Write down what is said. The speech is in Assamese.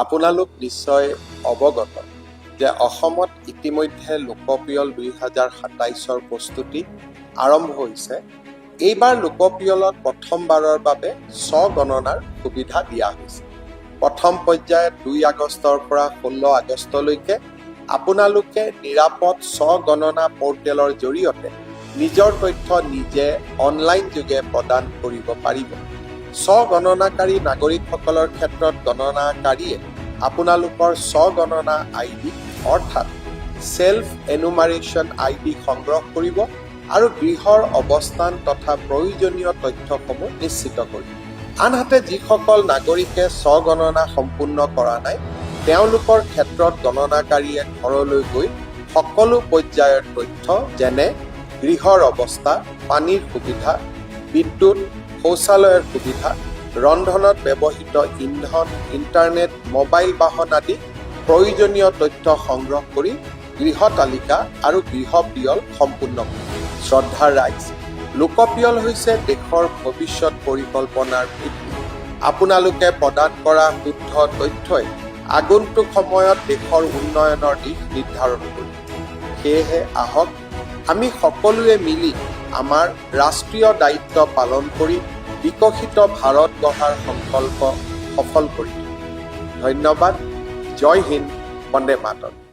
আপোনালোক নিশ্চয় অৱগত যে অসমত ইতিমধ্যে লোকপিয়ল 2027ৰ প্ৰস্তুতি আৰম্ভ হৈছে। এইবাৰ লোকপিয়লত প্ৰথমবাৰৰ বাবে স্বগণনাৰ সুবিধা দিয়া হৈছে। প্ৰথম পৰ্যায়ত 2 আগষ্টৰ পৰা 16 আগষ্টলৈকে আপোনালোকে নিৰাপদ স্বগণনা পৰ্টেলৰ জৰিয়তে নিজৰ তথ্য নিজে অনলাইন যোগে প্ৰদান কৰিব পাৰিব। স্বগণনাকাৰী নাগৰিকসকলৰ ক্ষেত্ৰত গণনাকাৰীয়ে আপোনালোকৰ স্বগণনা আইডি অৰ্থাৎ সেল্ফ এনুমাৰেশ্যন আইডি সংগ্ৰহ কৰিব আৰু গৃহৰ অৱস্থান তথা প্ৰয়োজনীয় তথ্যসমূহ নিশ্চিত কৰিব। আনহাতে যিসকল নাগৰিকে স্বগণনা সম্পূৰ্ণ কৰা নাই তেওঁলোকৰ ক্ষেত্ৰত গণনাকাৰীয়ে ঘৰলৈ গৈ সকলো পৰ্যায়ৰ তথ্য যেনে গৃহৰ অৱস্থা, পানীৰ সুবিধা, বিদ্যুৎ, শৌচালয়ৰ সুবিধা, ৰন্ধনত ব্যৱহৃত ইন্ধন, ইণ্টাৰনেট, মোবাইল বাহন আদি প্ৰয়োজনীয় তথ্য সংগ্ৰহ কৰি গৃহ তালিকা আৰু গৃহ পিয়ল সম্পূৰ্ণ কৰিব। শ্ৰদ্ধাৰ ৰাইজ, লোকপিয়ল হৈছে দেশৰ ভৱিষ্যত পৰিকল্পনাৰ ভিত্তি। আপোনালোকে প্ৰদান কৰা শুদ্ধ তথ্যই আগন্তুক সময়ত দেশৰ উন্নয়নৰ দিশ নিৰ্ধাৰণ কৰিব। সেয়েহে আহক আমি সকলোৱে মিলি আমাৰ ৰাষ্ট্ৰীয় দায়িত্ব পালন কৰি বিকশিত ভাৰত গঢ়াৰ সংকল্প সফল কৰি তুলিম। ধন্যবাদ। জয় হিন্দ, বন্দে মাতৰম।